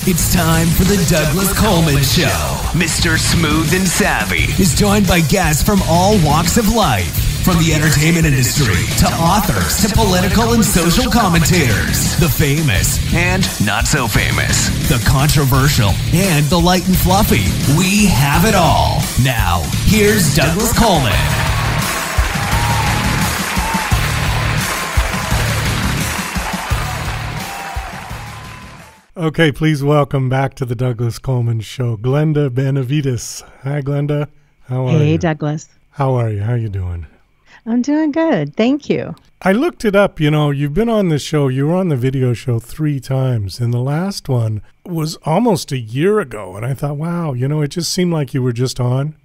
It's time for the Douglas Coleman Show. Mr. Smooth and Savvy is joined by guests from all walks of life, from the entertainment industry to authors to political and social commentators, the famous and not so famous, the controversial and the light and fluffy. We have it all. Now, here's Douglas Coleman. Okay, please welcome back to the Douglas Coleman Show, Glenda Benevides. Hi, Glenda. How are you? Hey, Douglas. How are you? How you doing? I'm doing good. Thank you. I looked it up. You know, you've been on the show. You were on the video show 3 times, and the last one was almost a year ago. And I thought, wow, you know, it just seemed like you were just on.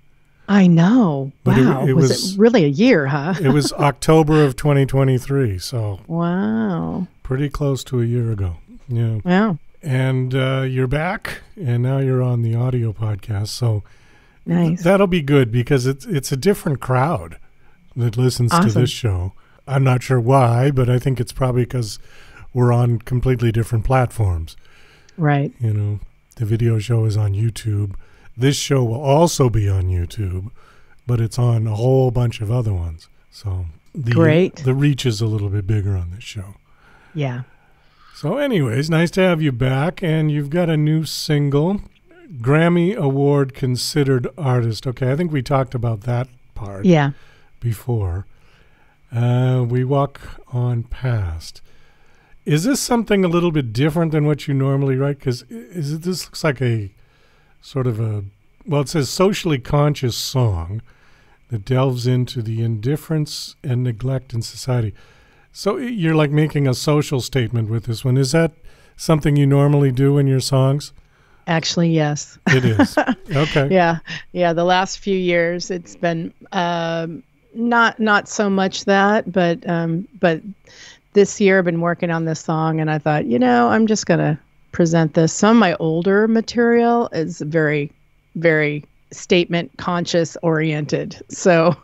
I know. But wow. Was it really a year, huh? It was October of 2023, so. Wow. Pretty close to a year ago. Yeah. Wow. And you're back, and now you're on the audio podcast. So nice. That'll be good because it's a different crowd that listens to this show. I'm not sure why, but I think it's probably because we're on completely different platforms. Right. You know, the video show is on YouTube. This show will also be on YouTube, but it's on a whole bunch of other ones. So the reach is a little bit bigger on this show. Yeah. So anyways, nice to have you back, and you've got a new single, Grammy Award considered artist. Okay, I think we talked about that part before. We walk on past. Is this something a little bit different than what you normally write? Because this looks like a sort of a, well, it says socially conscious song that delves into the indifference and neglect in society. So you're like making a social statement with this one. Is that something you normally do in your songs? Actually, yes. It is. Okay. Yeah. The last few years, it's been not so much that, but this year I've been working on this song, and I thought, you know, I'm just gonna present this. Some of my older material is very, very statement conscious oriented. So.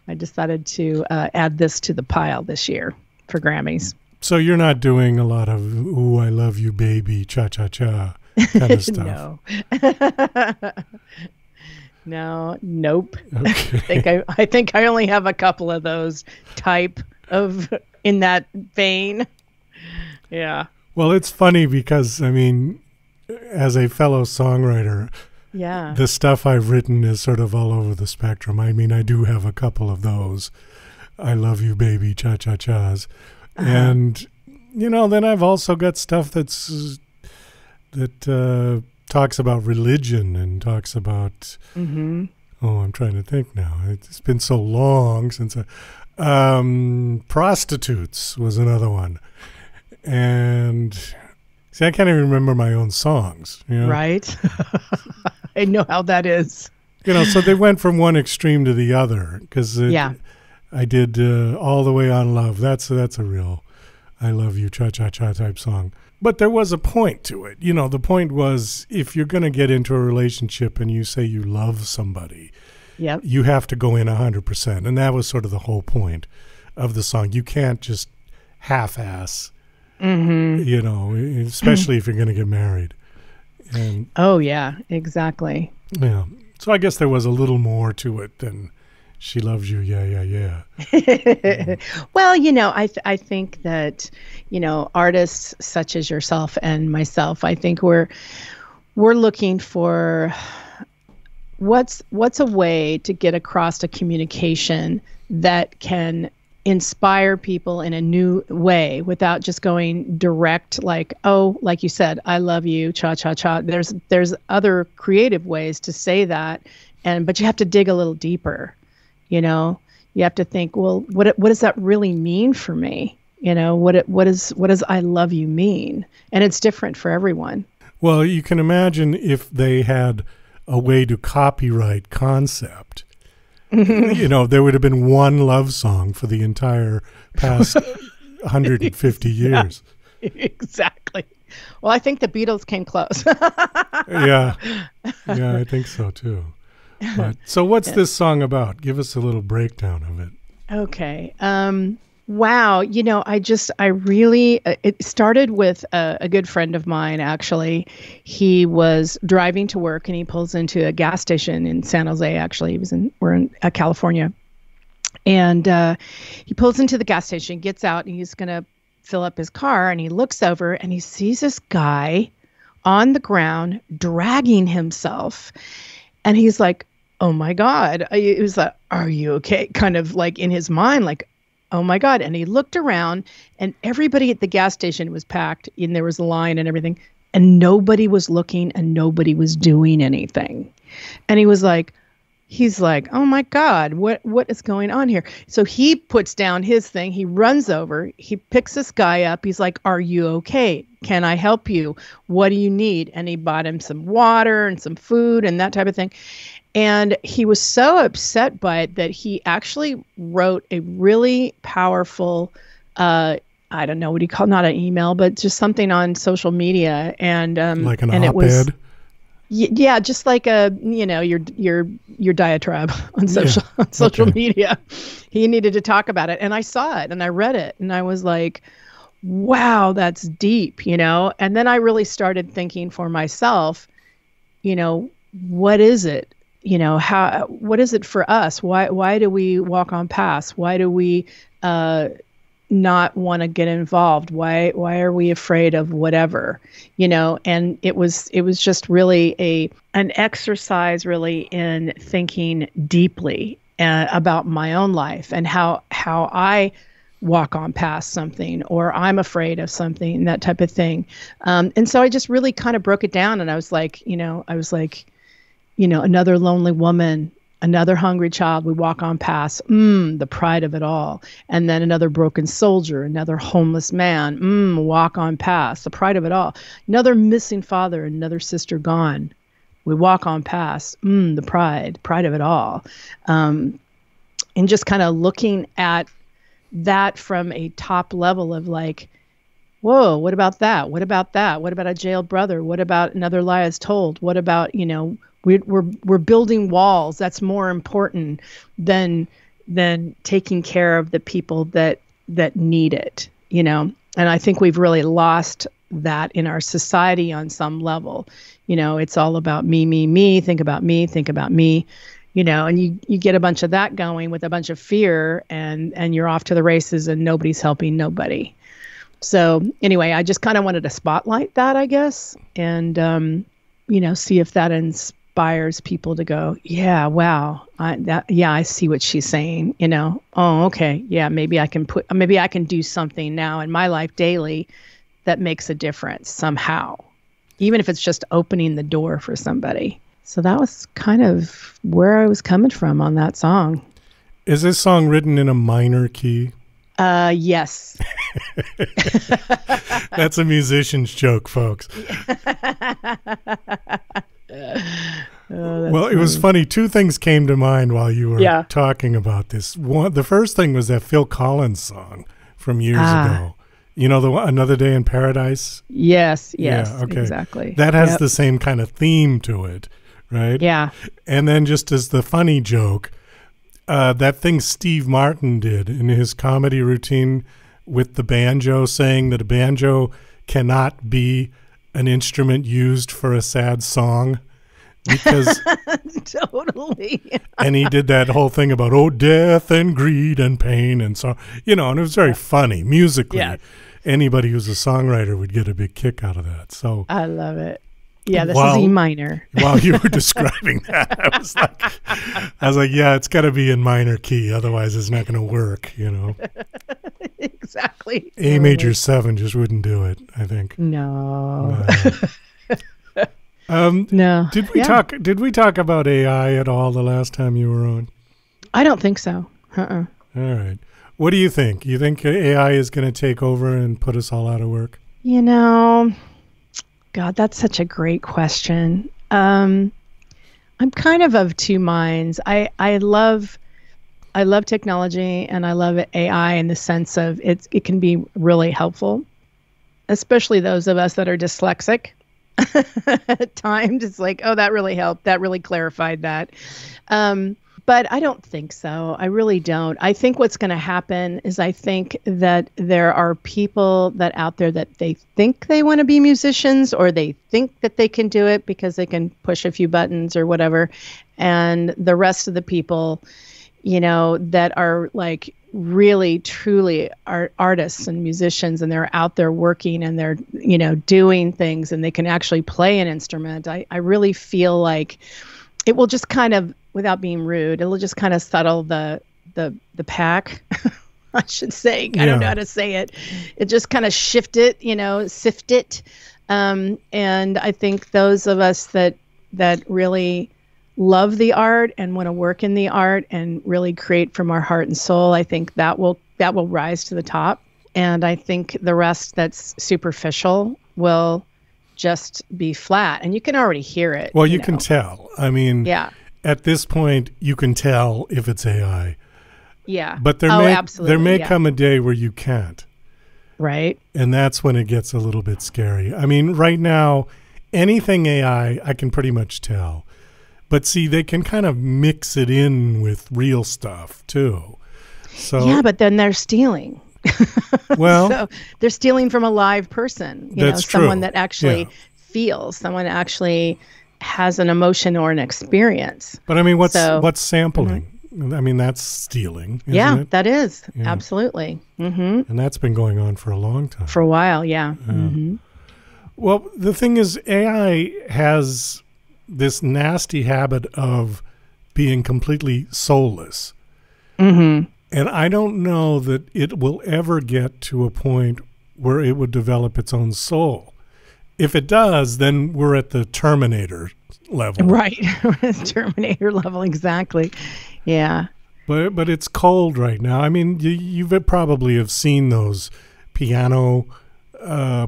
I decided to add this to the pile this year for Grammys. So you're not doing a lot of, ooh, I love you, baby, cha-cha-cha kind of stuff? No, nope. Okay. I think I only have a couple of those type of in that vein. Yeah. Well, it's funny because, I mean, as a fellow songwriter, the stuff I've written is sort of all over the spectrum. I mean, I do have a couple of those. I love you, baby, cha-cha-chas. And, you know, then I've also got stuff that talks about religion and talks about, I'm trying to think now. It's been so long since prostitutes was another one. And see, I can't even remember my own songs. You know? Right. I know how that is. You know, so they went from one extreme to the other because I did All the Way on Love. That's a real I love you cha-cha-cha type song. But there was a point to it. You know, the point was if you're going to get into a relationship and you say you love somebody, you have to go in 100%. And that was sort of the whole point of the song. You can't just half-ass. You know, especially if you're going to get married. And, oh, yeah, exactly. Yeah. So I guess there was a little more to it than she loves you. Yeah. Well, you know, I think that, you know, artists such as yourself and myself, I think we're looking for what's a way to get across a communication that can inspire people in a new way without just going direct, like, oh, like you said, I love you, cha-cha-cha. There's other creative ways to say that, but you have to dig a little deeper, you know. You have to think, well, what does that really mean for me? You know, what does I love you mean? And it's different for everyone. Well, you can imagine if they had a way to copyright concept. You know, there would have been one love song for the entire past 150 years. Exactly. Well, I think the Beatles came close. Yeah, I think so too. But, so what's this song about? Give us a little breakdown of it. Okay. Wow. It started with a good friend of mine, actually. He was driving to work and he pulls into a gas station in San Jose, actually. We're in California. And he pulls into the gas station, gets out, and he's going to fill up his car. And he looks over and he sees this guy on the ground dragging himself. And he's like, oh my God. It was like, are you okay? Kind of like in his mind, like, oh my God. And he looked around and everybody at the gas station was packed and there was a line and everything. And nobody was looking and nobody was doing anything. And he's like, oh my God, what is going on here? So he puts down his thing. He runs over. He picks this guy up. He's like, are you okay? Can I help you? What do you need? And he bought him some water and some food and that type of thing. And he was so upset by it that he actually wrote a really powerful, I don't know what he called, not an email, but just something on social media. And like an and op-ed? It was, yeah, just like your diatribe on social media. He needed to talk about it, and I saw it and I read it, and I was like, wow, that's deep, And then I really started thinking for myself, what is it? What is it for us? Why do we walk on past? Why do we not want to get involved? Why are we afraid of whatever? And it was just really an exercise really in thinking deeply about my own life and how I walk on past something or I'm afraid of something, that type of thing. And so I just really kind of broke it down, and I was like, another lonely woman, another hungry child, we walk on past, the pride of it all. And then another broken soldier, another homeless man, walk on past, the pride of it all. Another missing father, another sister gone, we walk on past, the pride of it all. And just kind of looking at that from a top level of like, whoa, what about that? What about that? What about a jailed brother? What about another lie is told? What about, we're building walls. That's more important than taking care of the people that need it, And I think we've really lost that in our society on some level. It's all about me, think about me, and you get a bunch of that going with a bunch of fear, and you're off to the races and nobody's helping nobody. So anyway, I just kind of wanted to spotlight that, I guess, and see if that inspires people to go, yeah, wow, I see what she's saying, oh, okay, yeah, maybe I can do something now in my life daily that makes a difference somehow, even if it's just opening the door for somebody. So that was kind of where I was coming from on that song. Is this song written in a minor key? Yes. That's a musician's joke, folks. Well, it was funny. Two things came to mind while you were talking about this. The first thing was that Phil Collins song from years ago. Another Day in Paradise? Yes, yeah, okay. Exactly. That has the same kind of theme to it, right? Yeah. And then just as the funny joke, that thing Steve Martin did in his comedy routine with the banjo, saying that a banjo cannot be an instrument used for a sad song. Because totally. And he did that whole thing about death and greed and pain and so and it was very funny musically. Yeah. Anybody who's a songwriter would get a big kick out of that. So I love it. Yeah, this is E minor. While you were describing that, I was like, yeah, it's got to be in minor key, otherwise it's not going to work. Exactly. A major 7 just wouldn't do it, I think. No. No. Did we talk about AI at all the last time you were on? I don't think so. All right. What do you think? You think AI is going to take over and put us all out of work? God, that's such a great question. I'm kind of two minds. I love technology and I love AI in the sense of it can be really helpful, especially those of us that are dyslexic. At times it's like, oh, that really helped. That really clarified that. But I don't think so. I really don't. I think what's going to happen is I think that there are people that out there that they think they want to be musicians, or they think that they can do it because they can push a few buttons or whatever. And the rest of the people, you know, that are like really, truly are artists and musicians, and they're out there working and they're, you know, doing things, and they can actually play an instrument. I really feel like it will just kind of, without being rude, it'll just kind of settle the pack, I should say. I don't know how to say it. It just kind of shift it, you know, sift it. And I think those of us that really love the art and want to work in the art and really create from our heart and soul, I think that will rise to the top. And I think the rest that's superficial will just be flat, and you can already hear it. Well, you can tell. I mean, yeah. At this point, you can tell if it's AI. Yeah. But there may come a day where you can't. Right. And that's when it gets a little bit scary. I mean, right now, anything AI, I can pretty much tell. But see, they can kind of mix it in with real stuff too. So yeah, but then they're stealing. Well, so they're stealing from a live person, you know, someone that actually feels, someone actually has an emotion or an experience. But I mean, what's sampling? Mm-hmm. I mean, that's stealing, isn't it? That is. Yeah. Absolutely. Mm-hmm. And that's been going on for a long time. For a while, yeah. Mm-hmm. Well, the thing is, AI has this nasty habit of being completely soulless. Mm-hmm. And I don't know that it will ever get to a point where it would develop its own soul. If it does, then we're at the Terminator level. Right. Terminator level, exactly. Yeah. But it's cold right now. I mean, you probably have seen those piano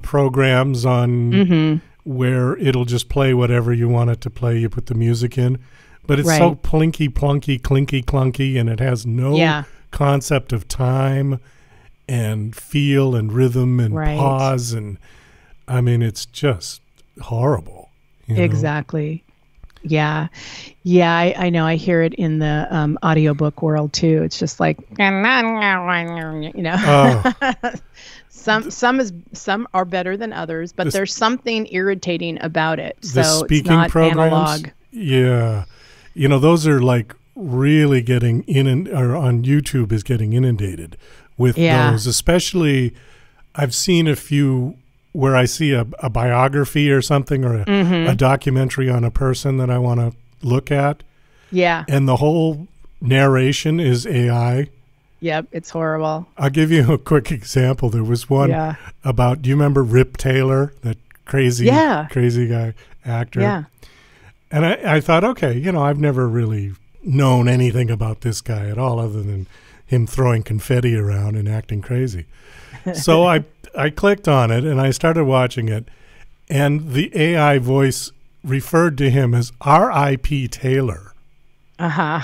programs on where it'll just play whatever you want it to play. You put the music in. But it's so plinky, plunky, clinky, clunky, and it has no concept of time and feel and rhythm and pause. And I mean, it's just horrible. Exactly. Yeah. Yeah, I know. I hear it in the audiobook world too. It's just like, you know. Some are better than others, but there's something irritating about it. So speaking it's not programs, analog. Yeah. You know, those are like really getting or on YouTube is getting inundated with those. Especially, I've seen a few where I see a biography or something, or a documentary on a person that I want to look at. Yeah. And the whole narration is AI. Yep, it's horrible. I'll give you a quick example. There was one about, do you remember Rip Taylor, that crazy guy, actor? Yeah. And I thought, okay, you know, I've never really known anything about this guy at all other than him throwing confetti around and acting crazy. So I clicked on it and I started watching it, and the AI voice referred to him as R.I.P. Taylor. Uh-huh.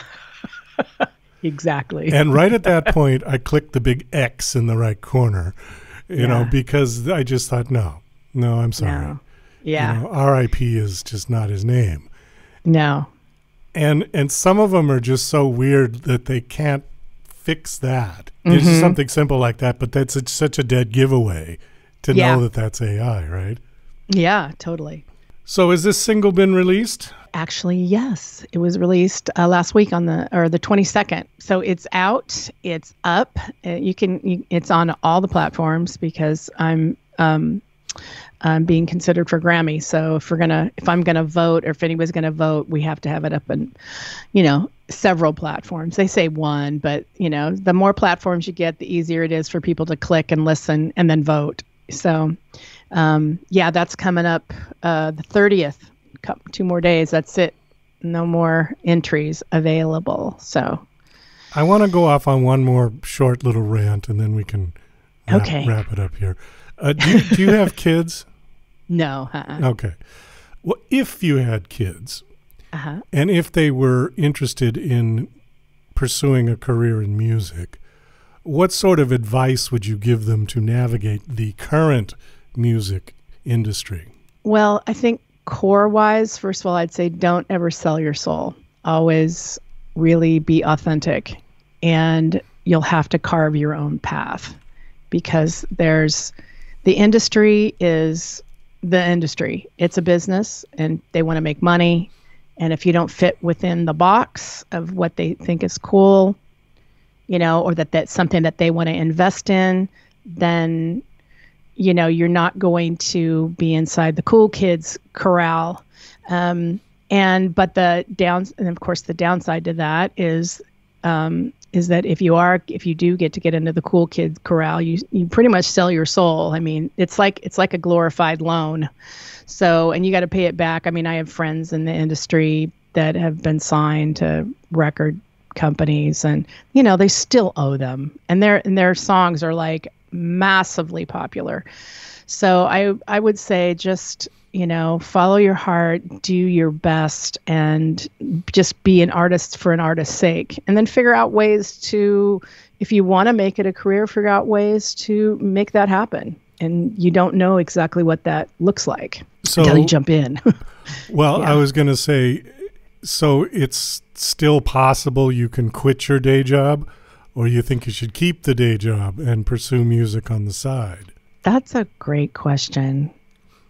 Exactly. And right at that point, I clicked the big X in the right corner, you know, because I just thought, no, I'm sorry. No. Yeah. You know, R.I.P. is just not his name. No. And some of them are just so weird that they can't fix that. It's just something simple like that, but that's such a dead giveaway to know that that's AI, right? Yeah, totally. So has this single been released? Actually, yes. It was released last week on the 22nd. So it's out. It's up. It's on all the platforms because I'm being considered for Grammy. So if I'm gonna vote, or if anybody's gonna vote, we have to have it up in, you know, several platforms. They say one, but you know, the more platforms you get, the easier it is for people to click and listen and then vote. So, that's coming up the 30th. 2 more days. That's it. No more entries available. So, I want to go off on one more short little rant, and then we can wrap it up here. Do you have kids? No. Okay. Well, if you had kids, and if they were interested in pursuing a career in music, what sort of advice would you give them to navigate the current music industry? Well, I think core-wise, first of all, I'd say don't ever sell your soul. Always really be authentic, and you'll have to carve your own path, because the industry is the industry. It's a business, and they want to make money. And if you don't fit within the box of what they think is cool, or that's something that they want to invest in, then, you're not going to be inside the cool kids corral. And of course, the downside to that is that if you do get into the cool kid corral, you pretty much sell your soul. I mean, it's like a glorified loan. So, and you got to pay it back. I mean, I have friends in the industry that have been signed to record companies, and they still owe them, and their songs are like massively popular. So I would say just follow your heart, do your best, and just be an artist for an artist's sake, and then figure out ways to, if you want to make it a career, figure out ways to make that happen. And you don't know exactly what that looks like until you jump in. Well, yeah. I was going to say, so it's still possible you can quit your day job, or you think you should keep the day job and pursue music on the side? That's a great question.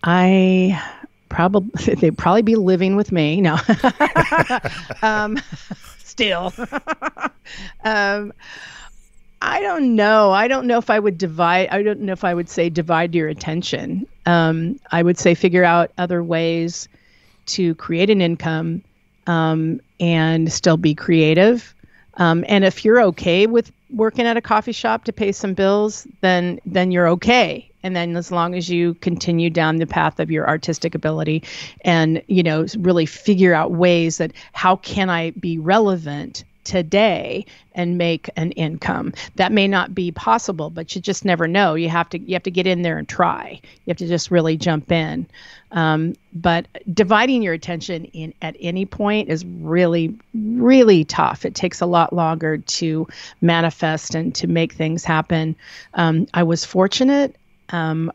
They'd probably be living with me. No. Still. I don't know. I don't know if I would divide. I don't know if I would say divide your attention. I would say figure out other ways to create an income and still be creative. And if you're okay with working at a coffee shop to pay some bills, then you're okay. And then as long as you continue down the path of your artistic ability and, really figure out ways that how can I be relevant today and make an income. That may not be possible, but you just never know. You have to get in there and try. You have to just really jump in. But dividing your attention at any point is really, really tough. It takes a lot longer to manifest and to make things happen. I was fortunate.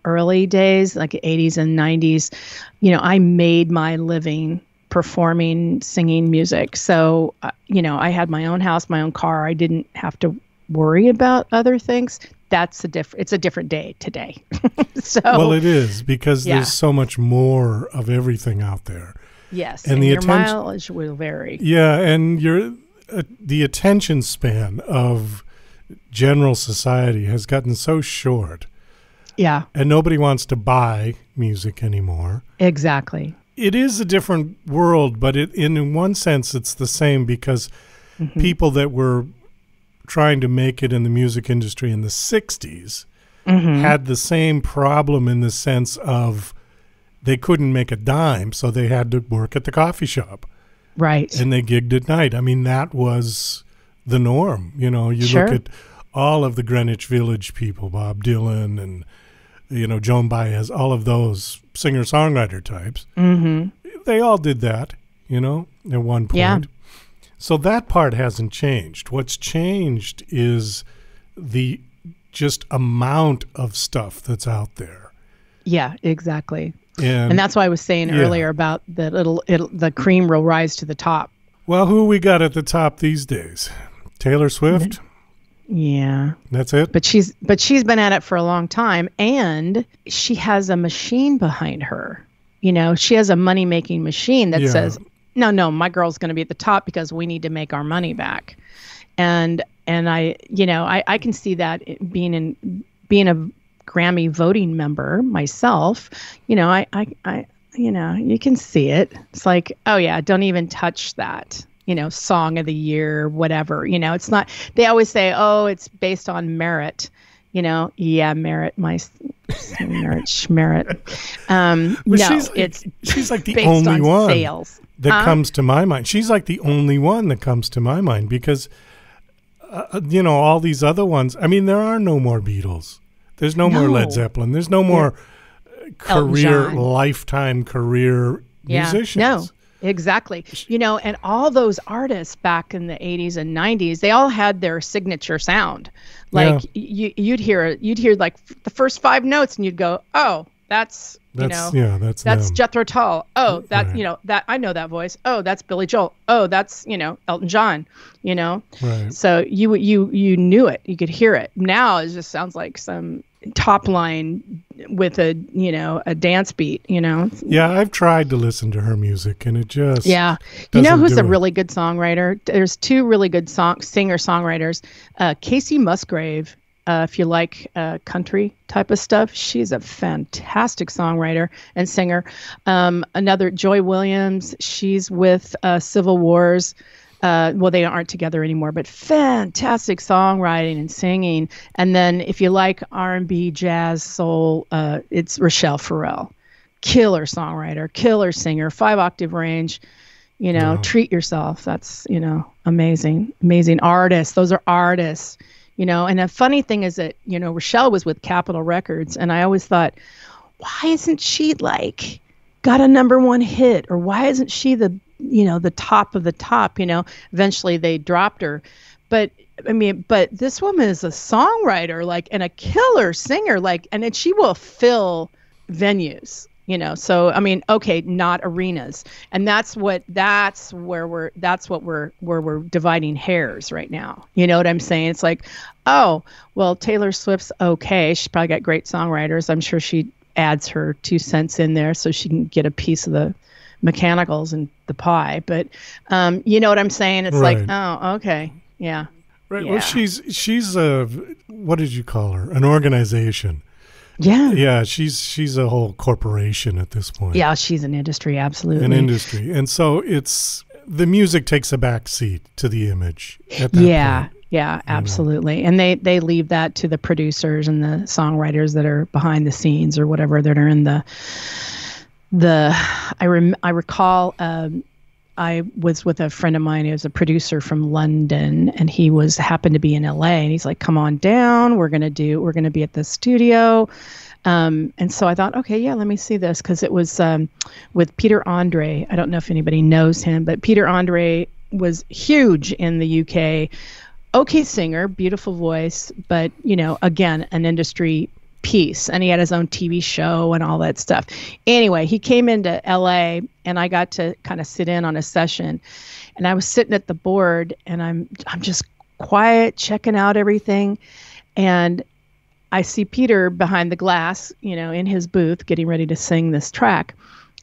Early days, like 80s and 90s, I made my living performing, singing music. So, I had my own house, my own car. I didn't have to worry about other things. It's a different day today. Well, it is, because there's so much more of everything out there. Yes. And your mileage will vary. Yeah. And the attention span of general society has gotten so short. Yeah. And nobody wants to buy music anymore. Exactly. It is a different world, but in one sense, it's the same, because people that were trying to make it in the music industry in the 60s had the same problem, in the sense of they couldn't make a dime, so they had to work at the coffee shop. Right. And they gigged at night. I mean, that was the norm. You Sure. Look at all of the Greenwich Village people, Bob Dylan and Joan Baez, all of those singer-songwriter types. They all did that, at one point. Yeah. So that part hasn't changed. What's changed is the just amount of stuff that's out there. Yeah, exactly. And that's why I was saying earlier about the cream will rise to the top. Well, who we got at the top these days? Taylor Swift? Yeah. That's it? But she's been at it for a long time, and she has a machine behind her. She has a money-making machine that says, no, my girl's going to be at the top because we need to make our money back. And I can see that being a Grammy voting member myself. You can see it. It's like, oh yeah, don't even touch that. Song of the year, whatever. It's not, they always say, oh, it's based on merit. Merit, merit, schmerit. She's like the based only on one sales. that comes to my mind. She's like the only one that comes to my mind, because, all these other ones, I mean, there are no more Beatles. There's no more Led Zeppelin. There's no more lifetime career musicians. No. Exactly. And all those artists back in the 80s and 90s, they all had their signature sound. Like you'd hear like the first 5 notes and you'd go, oh, that's That's that's them. Jethro Tull. Oh, that Right. that I know that voice. Oh, that's Billy Joel. Oh, that's Elton John. Right. So you knew it. You could hear it. Now it just sounds like some top line with a dance beat. Yeah, I've tried to listen to her music, and it just who's a do it. really good songwriter? There's two really good singer-songwriters. Casey Musgrave. If you like country type of stuff, she's a fantastic songwriter and singer. Another, Joy Williams, she's with Civil Wars. Well, they aren't together anymore, but fantastic songwriting and singing. And then if you like R&B, jazz, soul, it's Rochelle Farrell. Killer songwriter, killer singer, 5-octave range. Treat yourself. That's, amazing artists. Those are artists. And the funny thing is that, Rochelle was with Capitol Records, and I always thought, why isn't she got a #1 hit, or why isn't she the top of the top? Eventually they dropped her, but this woman is a songwriter, and a killer singer, and then she will fill venues. So okay, not arenas, and that's where we're dividing hairs right now. You know what I'm saying? It's like, oh, well, Taylor Swift's okay. She's probably got great songwriters. I'm sure she adds her 2 cents in there so she can get a piece of the mechanicals and the pie. But you know what I'm saying? It's Right. like, oh, okay, yeah. Right. Yeah. Well, she's a, what did you call her? An organization. Yeah. Yeah, she's a whole corporation at this point. Yeah, she's an industry, absolutely. An industry. And so the music takes a back seat to the image at that point. Yeah, absolutely. And they leave that to the producers and the songwriters that are behind the scenes or whatever, that are in I recall I was with a friend of mine who was a producer from London, and he happened to be in LA, and he's like, come on down. We're going to be at the studio. And so I thought, okay, yeah, let me see this. 'Cause it was, with Peter Andre. I don't know if anybody knows him, but Peter Andre was huge in the UK. Okay singer, beautiful voice, but again, an industry piece, and he had his own TV show and all that stuff. Anyway, he came into LA, and I got to kind of sit in on a session, and I was sitting at the board, and I'm just quiet, checking out everything, and I see Peter behind the glass, in his booth, getting ready to sing this track.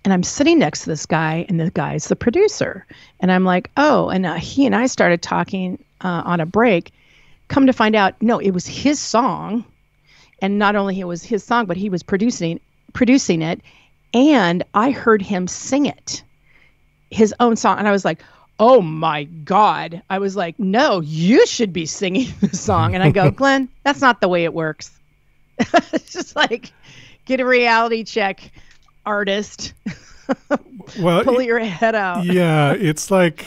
And I'm sitting next to this guy, and the guy's the producer. And I'm like, oh, and he and I started talking on a break. Come to find out, no, it was his song. And not only it was his song, but he was producing it. And I heard him sing it, his own song. And I was like, oh my God. I was like, no, you should be singing the song. And I go, Glenn, that's not the way it works. It's just like, get a reality check, artist. Well, pull your head out. Yeah, it's like,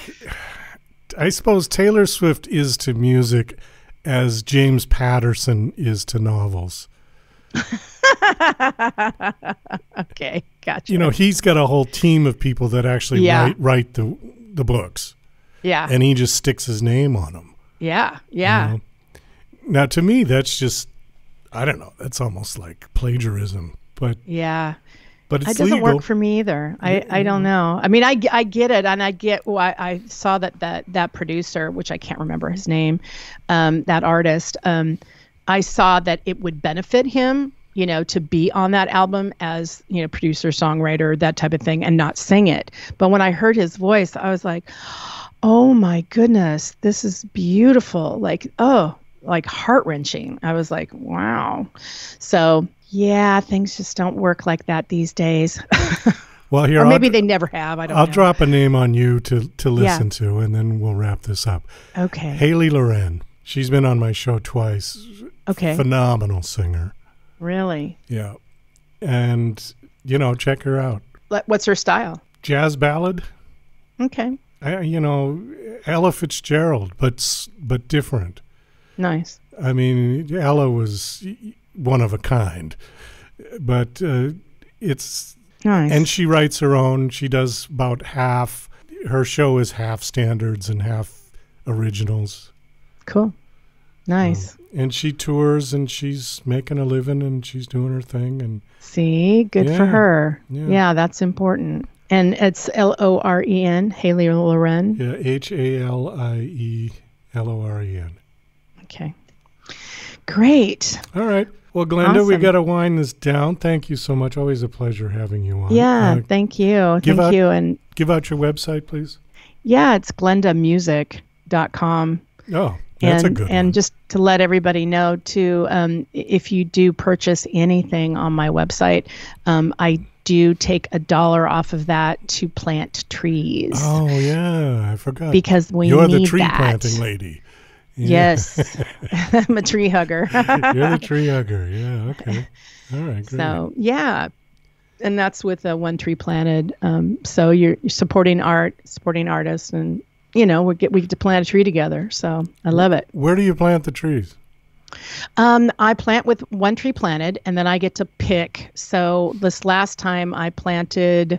I suppose Taylor Swift is to music as James Patterson is to novels. Okay, gotcha. He's got a whole team of people that actually write the books. Yeah. And he just sticks his name on them. Yeah. Now, to me, that's just, I don't know, that's almost like plagiarism. But yeah. But it's it doesn't legal. work for me either. I don't know. I mean, I get it, and I get why. I saw that producer, which I can't remember his name, that artist. I saw that it would benefit him, to be on that album as, producer, songwriter, that type of thing, and not sing it. But when I heard his voice, I was like, oh my goodness, this is beautiful. Like heart-wrenching. I was like, wow. So yeah, things just don't work like that these days. Well, here, or maybe they never have. I don't know. I'll drop a name on you to listen to, and then we'll wrap this up. Okay. Haley Loren. She's been on my show twice. Okay. Phenomenal singer. Really? Yeah. And, check her out. What's her style? Jazz ballad. Okay. Ella Fitzgerald, but different. Nice. I mean, Ella was one of a kind, but it's nice. And she writes her own. She does about half. Her show is half standards and half originals. Cool. Nice. And she tours, and she's making a living, and she's doing her thing. And see, good for her. Yeah, that's important. And it's Loren, Haley Loren. Yeah, HALIELOREN. Okay. Great. All right. Well, Glenda, we got to wind this down. Thank you so much. Always a pleasure having you on. Yeah, thank you. Thank you. And give out your website, please. Yeah, it's glendamusic.com. Oh, that's a good one. And just to let everybody know, too, if you do purchase anything on my website, I do take $1 off of that to plant trees. Oh, yeah. I forgot. Because You're the tree planting lady. Yeah. Yes. I'm a tree hugger. You're the tree hugger. Yeah. Okay. All right. Great. So, yeah. And that's with One Tree Planted. So you're supporting art, supporting artists, and, we get to plant a tree together. So I love it. Where do you plant the trees? I plant with One Tree Planted, and then I get to pick. So this last time I planted,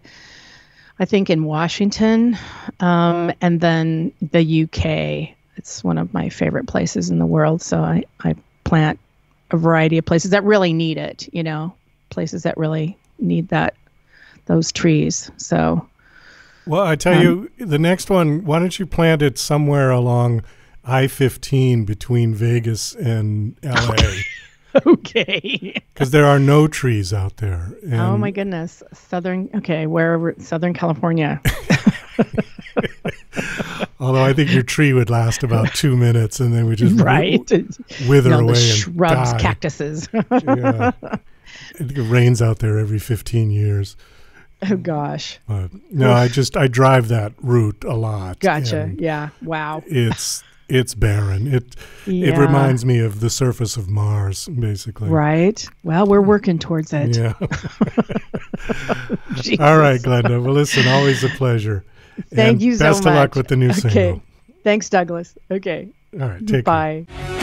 I think, in Washington, and then the UK. It's one of my favorite places in the world. So I plant a variety of places that really need it, places that really need those trees. So, well, I tell you, the next one, why don't you plant it somewhere along I-15 between Vegas and LA? Okay. Because there are no trees out there. Oh my goodness. Southern California. Although I think your tree would last about 2 minutes, and then we just wither away and shrubs, die. Cactuses. Yeah. It rains out there every 15 years. Oh gosh. No, I drive that route a lot. Gotcha. Yeah. Wow. It's barren. It reminds me of the surface of Mars, basically. Right. Well, we're working towards it. Yeah. All right, Glenda. Well, listen, always a pleasure. Thank you so much. Best of luck with the new single. Thanks, Douglas. Okay. All right. Take care. Bye.